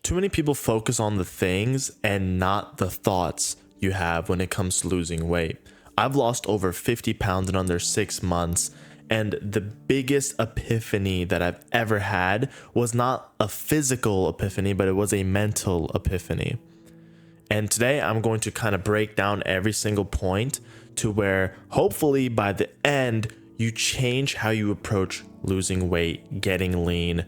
Too many people focus on the things and not the thoughts you have when it comes to losing weight. I've lost over 50 pounds in under 6 months, and the biggest epiphany that I've ever had was not a physical epiphany, but it was a mental epiphany. And today I'm going to kind of break down every single point to where hopefully by the end you change how you approach losing weight, getting lean,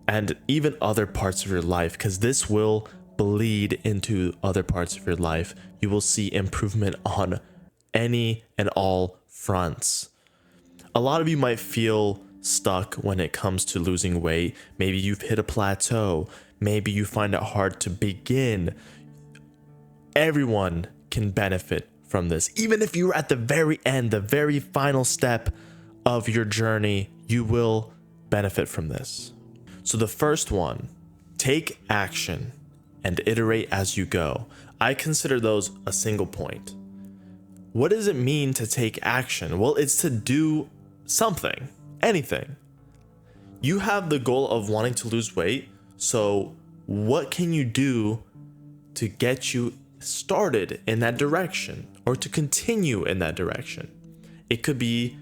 and even other parts of your life, because this will bleed into other parts of your life. You will see improvement on any and all fronts. A lot of you might feel stuck when it comes to losing weight. Maybe you've hit a plateau. Maybe you find it hard to begin. Everyone can benefit from this. Even if you're at the very end, the very final step of your journey, you will benefit from this. So the first one, take action and iterate as you go. I consider those a single point. What does it mean to take action? Well, it's to do something, anything. You have the goal of wanting to lose weight. So what can you do to get you started in that direction or to continue in that direction? It could be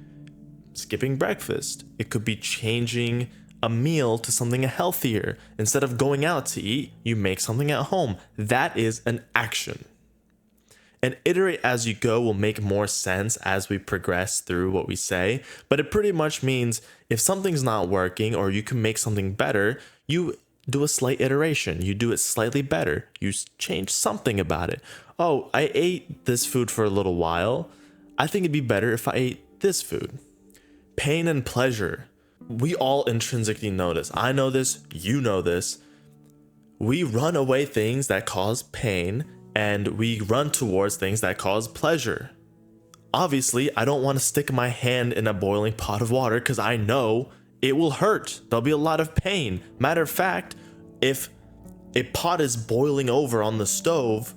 skipping breakfast. It could be changing a meal to something healthier. Instead of going out to eat, you make something at home. That is an action. And iterate as you go will make more sense as we progress through what we say, but it pretty much means if something's not working or you can make something better, you do a slight iteration. You do it slightly better. You change something about it. Oh, I ate this food for a little while. I think it'd be better if I ate this food. Pain and pleasure. We all intrinsically know this. I know this. You know this. We run away things that cause pain and we run towards things that cause pleasure. Obviously, I don't want to stick my hand in a boiling pot of water because I know it will hurt. There'll be a lot of pain. Matter of fact, if a pot is boiling over on the stove,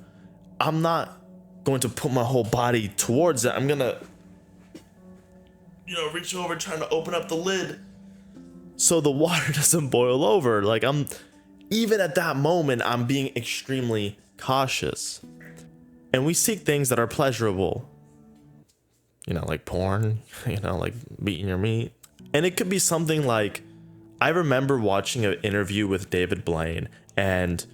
I'm not going to put my whole body towards it. I'm going to, reach over trying to open up the lid so the water doesn't boil over. Even at that moment, I'm being extremely cautious. And we seek things that are pleasurable, like porn, like beating your meat. And it could be something like, I remember watching an interview with David Blaine, and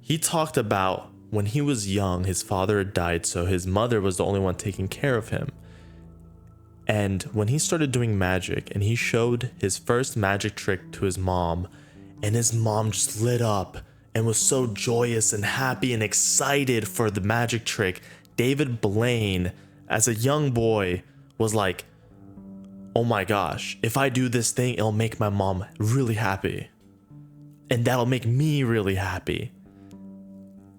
he talked about when he was young, his father had died, so his mother was the only one taking care of him. And when he started doing magic and he showed his first magic trick to his mom, and his mom just lit up and was so joyous and happy and excited for the magic trick, David Blaine, as a young boy, was like, oh my gosh, if I do this thing, it'll make my mom really happy. And that'll make me really happy.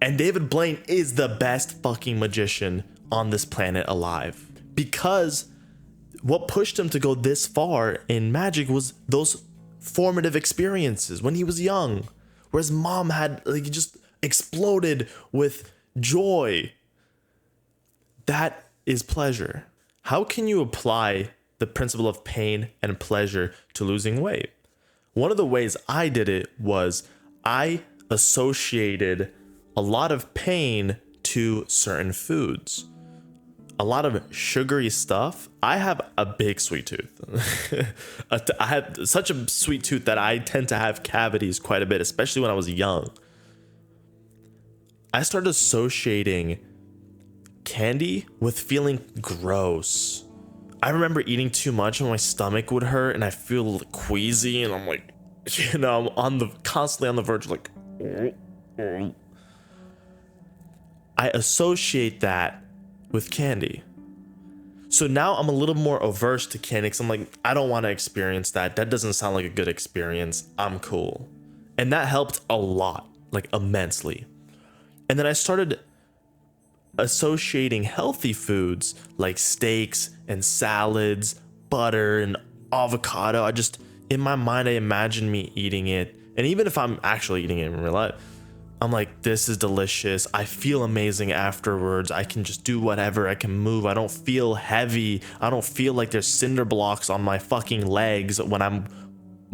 And David Blaine is the best fucking magician on this planet alive. Because what pushed him to go this far in magic was those formative experiences when he was young, where his mom had just exploded with joy. That is pleasure. How can you apply the principle of pain and pleasure to losing weight? One of the ways I did it was I associated a lot of pain to certain foods. A lot of sugary stuff. I have a big sweet tooth. I have such a sweet tooth that I tend to have cavities quite a bit, especially when I was young. I started associating candy with feeling gross. I remember eating too much and my stomach would hurt and I feel queasy and I'm like, I'm constantly on the verge of like, I associate that with candy. So now I'm a little more averse to candy because I'm like, I don't want to experience that. That doesn't sound like a good experience. I'm cool. And that helped a lot, like immensely. And then I started associating healthy foods like steaks and salads, butter and avocado. In my mind, I imagine me eating it. And even if I'm actually eating it in real life, I'm like, this is delicious. I feel amazing afterwards. I can just do whatever. I can move. I don't feel heavy. I don't feel like there's cinder blocks on my fucking legs when I'm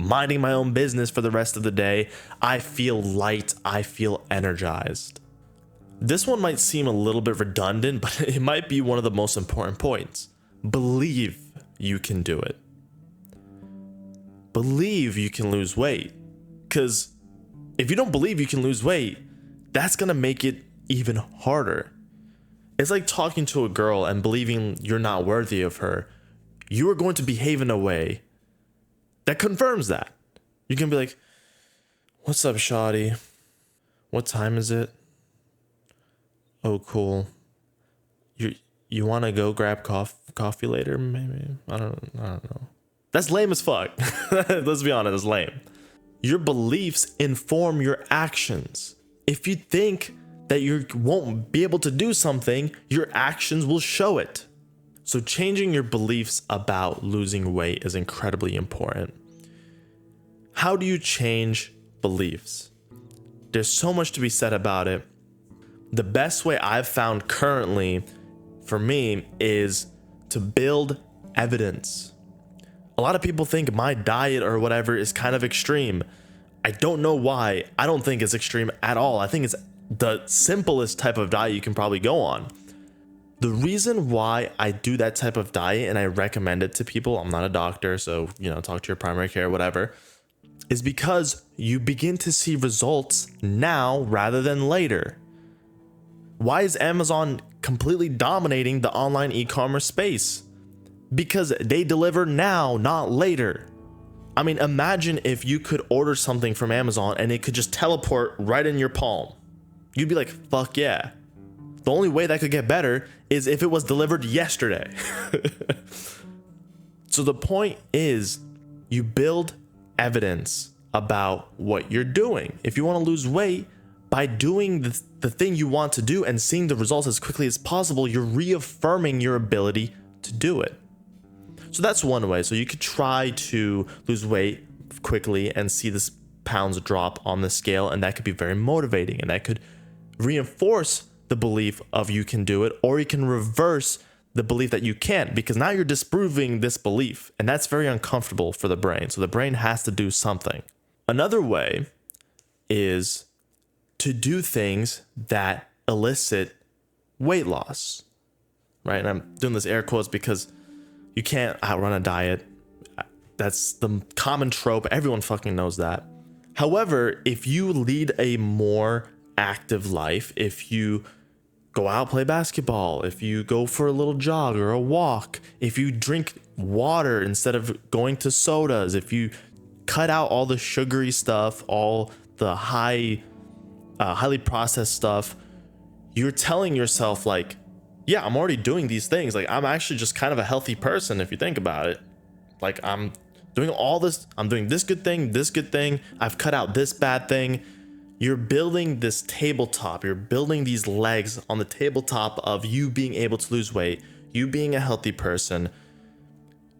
minding my own business for the rest of the day. I feel light. I feel energized. This one might seem a little bit redundant, but it might be one of the most important points. Believe you can do it. Believe you can lose weight. Because if you don't believe you can lose weight, that's going to make it even harder. It's like talking to a girl and believing you're not worthy of her. You are going to behave in a way that confirms that. You can be like, "What's up, shawty? What time is it? Oh, cool. You want to go grab coffee later? Maybe. I don't know." That's lame as fuck. Let's be honest, it's lame. Your beliefs inform your actions. If you think that you won't be able to do something, your actions will show it. So changing your beliefs about losing weight is incredibly important. How do you change beliefs? There's so much to be said about it. The best way I've found currently for me is to build evidence. A lot of people think my diet or whatever is kind of extreme. I don't know why. I don't think it's extreme at all. I think it's the simplest type of diet you can probably go on. The reason why I do that type of diet and I recommend it to people, I'm not a doctor, so, talk to your primary care, whatever, is because you begin to see results now rather than later. Why is Amazon completely dominating the online e-commerce space? Because they deliver now, not later. I mean, imagine if you could order something from Amazon and it could just teleport right in your palm. You'd be like, fuck yeah. The only way that could get better is if it was delivered yesterday. So the point is, you build evidence about what you're doing. If you want to lose weight, by doing the thing you want to do and seeing the results as quickly as possible, you're reaffirming your ability to do it. So that's one way. So you could try to lose weight quickly and see this pounds drop on the scale, and that could be very motivating, and that could reinforce the belief of you can do it, or you can reverse the belief that you can't, because now you're disproving this belief, and that's very uncomfortable for the brain. So the brain has to do something. Another way is to do things that elicit weight loss, right? And I'm doing this air quotes because you can't outrun a diet. That's the common trope. Everyone fucking knows that. However, if you lead a more active life, if you go out, play basketball, if you go for a little jog or a walk, if you drink water instead of going to sodas, if you cut out all the sugary stuff, all the highly processed stuff, you're telling yourself like, yeah, I'm already doing these things. Like, I'm actually just kind of a healthy person if you think about it. Like, I'm doing all this. I'm doing this good thing. I've cut out this bad thing. You're building this tabletop. You're building these legs on the tabletop of you being able to lose weight, you being a healthy person,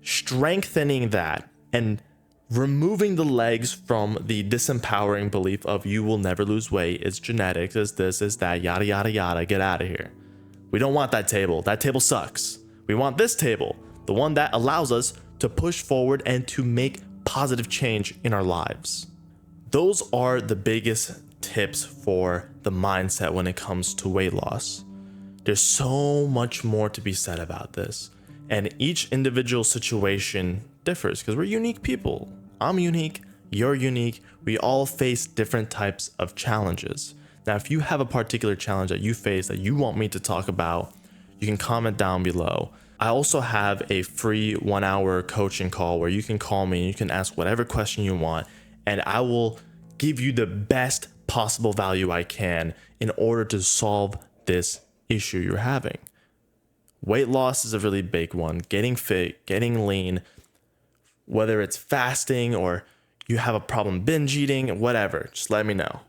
strengthening that and removing the legs from the disempowering belief of you will never lose weight. It's genetics, it's this, it's that, yada, yada, yada. Get out of here. We don't want that table. That table sucks. We want this table, the one that allows us to push forward and to make positive change in our lives. Those are the biggest tips for the mindset when it comes to weight loss. There's so much more to be said about this, and each individual situation differs because we're unique people. I'm unique, you're unique. We all face different types of challenges. Now, if you have a particular challenge that you face that you want me to talk about, you can comment down below. I also have a free 1-hour coaching call where you can call me and you can ask whatever question you want, and I will give you the best possible value I can in order to solve this issue you're having. Weight loss is a really big one. Getting fit, getting lean, whether it's fasting or you have a problem binge eating, whatever, just let me know.